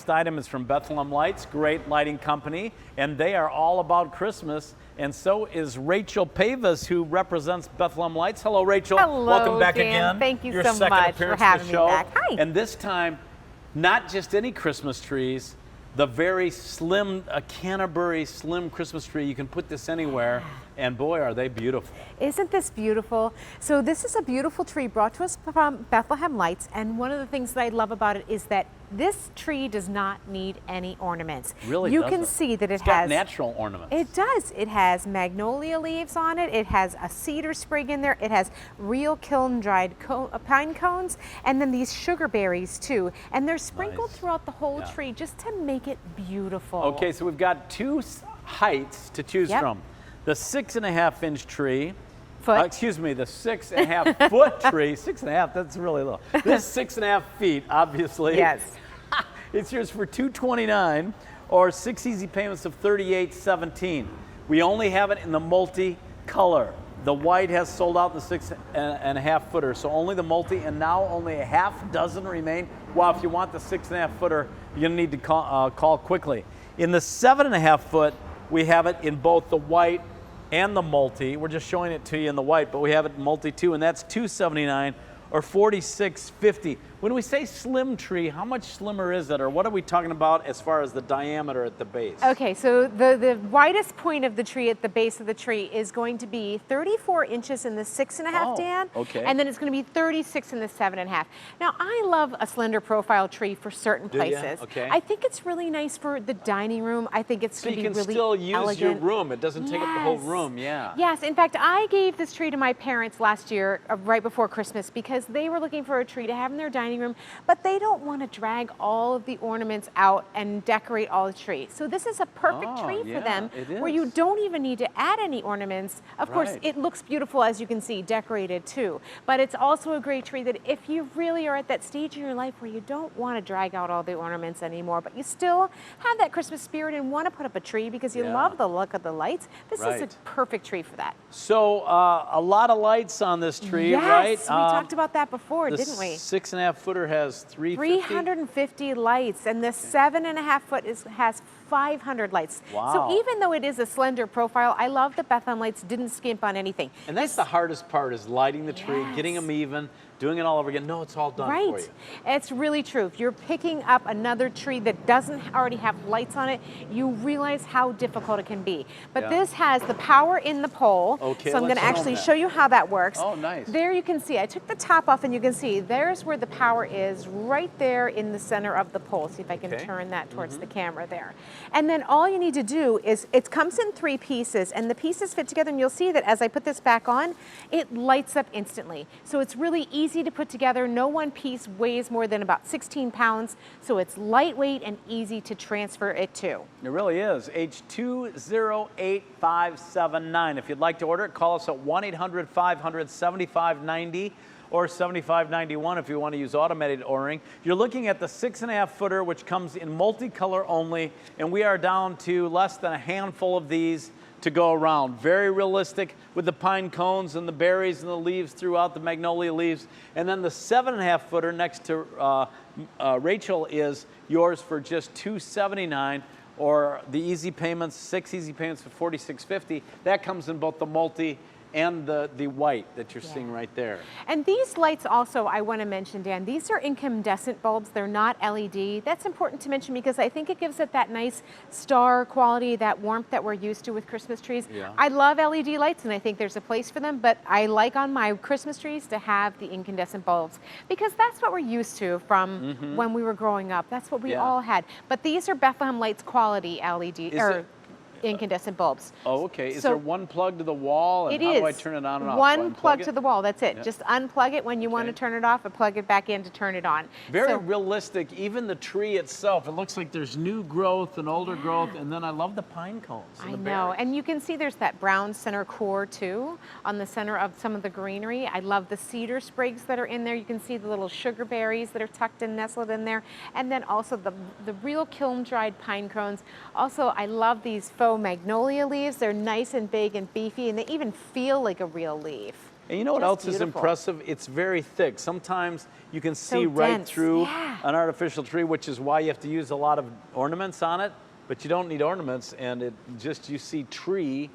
next item is from Bethlehem Lights, great lighting company, and they are all about Christmas. And so is Rachel Pavis, who represents Bethlehem Lights. Hello, Rachel. Hello, welcome back Dan. again. Thank you Your so second much appearance for having to the show. me back. Hi. And this time, not just any Christmas trees, the very slim, Canterbury slim Christmas tree. You can put this anywhere, and boy, are they beautiful. Isn't this beautiful? So this is a beautiful tree brought to us from Bethlehem Lights, and one of the things that I love about it is that this tree does not need any ornaments. Really you doesn't. can see that It's it got has natural ornaments. It does. It has magnolia leaves on it. It has a cedar sprig in there. It has real kiln-dried pine cones, and then these sugar berries too. And they're sprinkled Nice. throughout the whole tree just to make it beautiful. Okay, so we've got two heights to choose from. The 6.5-inch tree. Excuse me, the 6.5 foot tree. 6.5, that's really low. This is 6.5 feet, obviously. Yes. It's yours for $229 or 6 easy payments of $38.17. We only have it in the multi-color. The white has sold out in the 6.5 footer, so only the multi, and now only a half dozen remain. Well, if you want the 6.5 footer, you're gonna need to call quickly. In the 7.5 foot, we have it in both the white and the multi. We're just showing it to you in the white, but we have it in multi too, and that's $279 or $46.50. When we say slim tree, how much slimmer is it, or what are we talking about as far as the diameter at the base? Okay, so the widest point of the tree at the base of the tree is going to be 34 inches in the 6.5, Dan. Okay. And then it's going to be 36 in the 7.5. Now, I love a slender profile tree for certain places. Okay. I think it's really nice for the dining room. I think it's going to be really elegant. So you can still use your room. It doesn't take up the whole Yes. room, yeah. Yes, in fact, I gave this tree to my parents last year, right before Christmas, because they were looking for a tree to have in their dining room, but they don't want to drag all of the ornaments out and decorate all the tree. So this is a perfect tree for them, where you don't even need to add any ornaments. Of course, it looks beautiful, as you can see, decorated too, but it's also a great tree that if you really are at that stage in your life where you don't want to drag out all the ornaments anymore, but you still have that Christmas spirit and want to put up a tree because you love the look of the lights, this is a perfect tree for that. So a lot of lights on this tree, right? Yes, we talked about that before, didn't we? The 6.5 footer has 350 lights, and the 7.5 foot has 500 lights. Wow. So even though it is a slender profile, I love that Bethlehem Lights didn't skimp on anything. And that's the hardest part, is lighting the tree, getting them even, doing it all over again. No, it's all done for you. It's really true. If you're picking up another tree that doesn't already have lights on it, you realize how difficult it can be. But this has the power in the pole. Okay, so I'm going to actually show you how that works. Oh, nice. There you can see, I took the top off, and you can see there's where the power is, right there in the center of the pole. See if I can turn that towards the camera there. And then all you need to do is, it comes in 3 pieces, and the pieces fit together, and you'll see that as I put this back on, it lights up instantly. So it's really easy to put together. No one piece weighs more than about 16 pounds, so it's lightweight and easy to transfer it to. It really is. H208579. If you'd like to order it, call us at 1-800-500-7590 or 7591 if you want to use automated ordering. You're looking at the 6.5 footer, which comes in multicolor only, and we are down to less than a handful of these to go around. Very realistic with the pine cones and the berries and the leaves throughout, the magnolia leaves. And then the 7.5 footer next to Rachel is yours for just $279, or the easy payments, 6 easy payments for $46.50. That comes in both the multi and the white that you're seeing right there. And these lights also, I want to mention, Dan, these are incandescent bulbs. They're not LED. That's important to mention because I think it gives it that nice star quality, that warmth that we're used to with Christmas trees. I love LED lights, and I think there's a place for them, but I like on my Christmas trees to have the incandescent bulbs because that's what we're used to from when we were growing up. That's what we all had. But these are Bethlehem Lights quality LED, incandescent bulbs. Oh, okay. Is there one plug to the wall, and how do I turn it on and off? One plug to the wall, that's it. Just unplug it when you want to turn it off, and plug it back in to turn it on. Very realistic. Even the tree itself, it looks like there's new growth and older growth, and then I love the pine cones and the berries. And you can see there's that brown center core too on the center of some of the greenery. I love the cedar sprigs that are in there. You can see the little sugar berries that are tucked and nestled in there, and then also the real kiln-dried pine cones. Also, I love these faux magnolia leaves. They're nice and big and beefy, and they even feel like a real leaf. And you know what Just else is beautiful. impressive? It's very thick. Sometimes you can see So right dense. through Yeah. an artificial tree, which is why you have to use a lot of ornaments on it, but you don't need ornaments, and you see tree,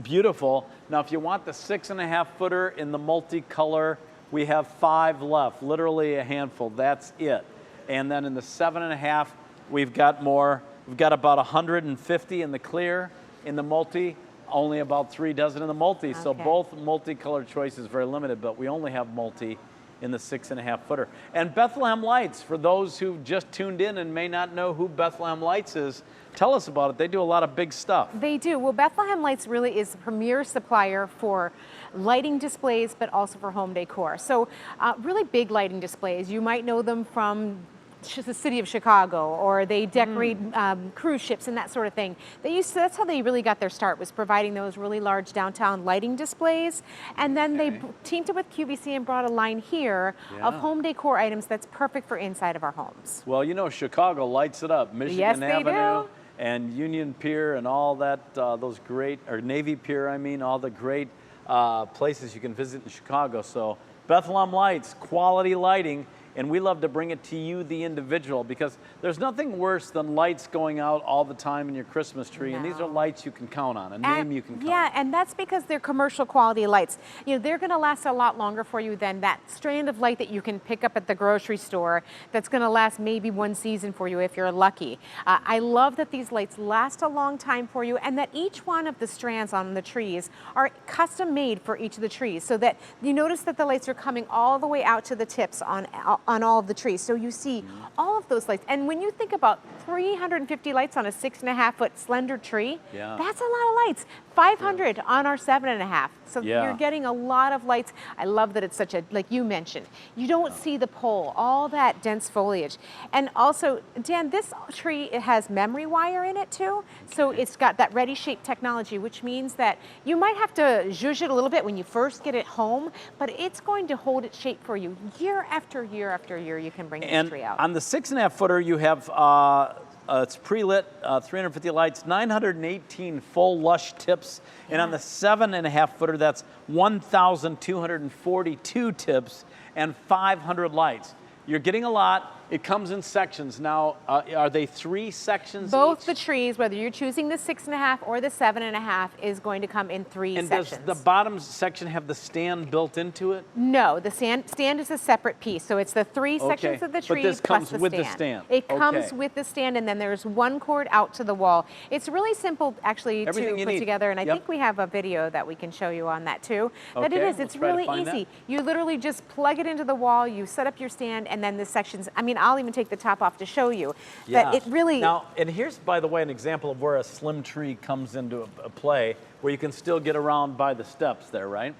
beautiful. Now, if you want the 6.5 footer in the multicolor, we have 5 left, literally a handful, that's it. And then in the 7.5, we've got more. We've got about 150 in the clear. In the multi, only about 3 dozen in the multi. So Okay. both multicolor choices very limited, but we only have multi in the 6.5 footer. And Bethlehem Lights, for those who just tuned in and may not know who Bethlehem Lights is, tell us about it. They do a lot of big stuff. They do. Well, Bethlehem Lights really is the premier supplier for lighting displays, but also for home decor. So really big lighting displays. You might know them from the city of Chicago, or they decorate cruise ships and that sort of thing. That's how they really got their start, was providing those really large downtown lighting displays. And then they teamed up with QVC and brought a line here of home decor items that's perfect for inside of our homes. Well, you know, Chicago lights it up. Michigan Yes, they Avenue do. and Union Pier and all that, those great, or Navy Pier, I mean, all the great places you can visit in Chicago. So Bethlehem Lights, quality lighting. And we love to bring it to you, the individual, because there's nothing worse than lights going out all the time in your Christmas tree. And these are lights you can count on, a name you can count on. Yeah, and that's because they're commercial quality lights. You know, they're going to last a lot longer for you than that strand of light that you can pick up at the grocery store that's going to last maybe 1 season for you if you're lucky. I love that these lights last a long time for you, and that each one of the strands on the trees are custom made for each of the trees, so that you notice that the lights are coming all the way out to the tips on all of the trees. So you see all of those lights. And when you think about 350 lights on a 6.5 foot slender tree, that's a lot of lights. 500 on our 7.5. So you're getting a lot of lights. I love that it's such a, like you mentioned, you don't see the pole, all that dense foliage. And also, Dan, this tree, it has memory wire in it too. So it's got that ready shape technology, which means that you might have to zhuzh it a little bit when you first get it home, but it's going to hold its shape for you year after year after year. You can bring this tree out. On the 6.5 footer, you have it's pre-lit, 350 lights, 918 full lush tips. And on the 7.5 footer, that's 1,242 tips and 500 lights. You're getting a lot. It comes in sections. Now, are they 3 sections Both each? the trees, whether you're choosing the 6.5 or the 7.5, is going to come in 3 and sections. Does the bottom section have the stand built into it? No, the stand is a separate piece. So it's the 3 sections of the tree But this plus comes the with stand. the stand. It comes with the stand, and then there's 1 cord out to the wall. It's really simple, actually, Everything to you put need. together, and I think we have a video that we can show you on that too. That it is. we'll It's try to really find easy. that. You literally just plug it into the wall, you set up your stand, and then the sections, I mean, I'll even take the top off to show you that it really... Now, and here's, by the way, an example of where a slim tree comes into a play, where you can still get around by the steps there, right?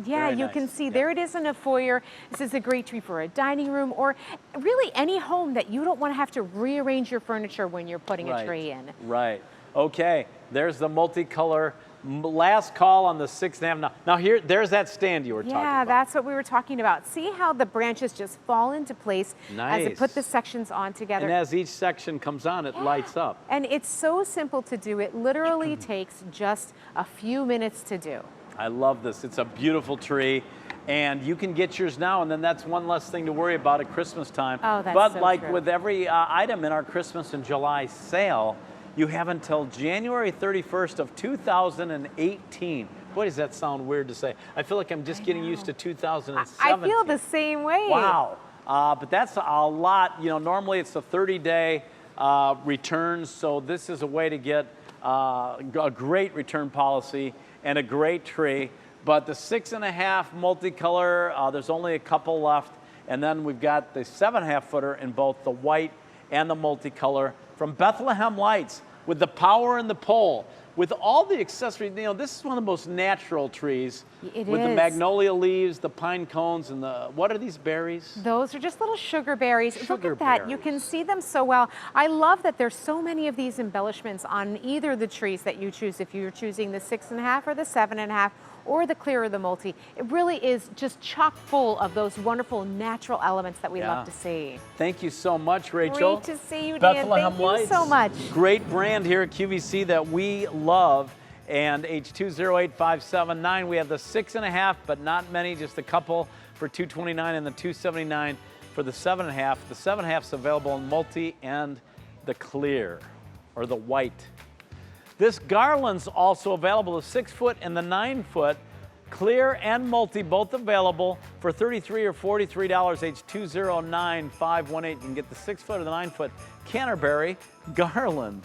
Yeah, Very you nice. can see there it is in a foyer. This is a great tree for a dining room, or really any home that you don't want to have to rearrange your furniture when you're putting a tree in. Right. Okay, there's the multicolor. Last call on the 6.5. Now there's that stand you were talking about. Yeah, that's what we were talking about. See how the branches just fall into place as it put the sections on together. And as each section comes on, it lights up. And it's so simple to do. It literally takes just a few minutes to do. I love this. It's a beautiful tree. And you can get yours now, and then that's one less thing to worry about at Christmas time. Oh, that's but so like true. with every item in our Christmas and July sale, you have until January 31st of 2018. Boy, does that sound weird to say. I feel like I'm just getting used to 2017. I feel the same way. Wow. But that's a lot. You know, normally it's a 30-day return, so this is a way to get a great return policy and a great tree. But the 6.5 multicolor, there's only a couple left. And then we've got the 7.5 footer in both the white and the multicolor from Bethlehem Lights, with the power and the pole, with all the accessories. You know, this is one of the most natural trees. It with is. the magnolia leaves, the pine cones, and the, what are these berries? Those are just little sugar berries. Look Sugar at that. berries. You can see them so well. I love that there's so many of these embellishments on either of the trees that you choose, if you're choosing the 6.5 or the 7.5 or the clear or the multi. It really is just chock full of those wonderful natural elements that we love to see. Thank you so much, Rachel. Great to see you, Dan. Bethlehem Thank you Lights, so much. Great brand here at QVC that we love. And H208579, we have the 6.5, but not many, just a couple for $229 and the $279 for the 7.5. The 7.5 is available in multi and the clear, or the white. This garland's also available, the 6-foot and the 9-foot, clear and multi, both available for $33 or $43, H209518. You can get the 6-foot or the 9-foot Canterbury garland.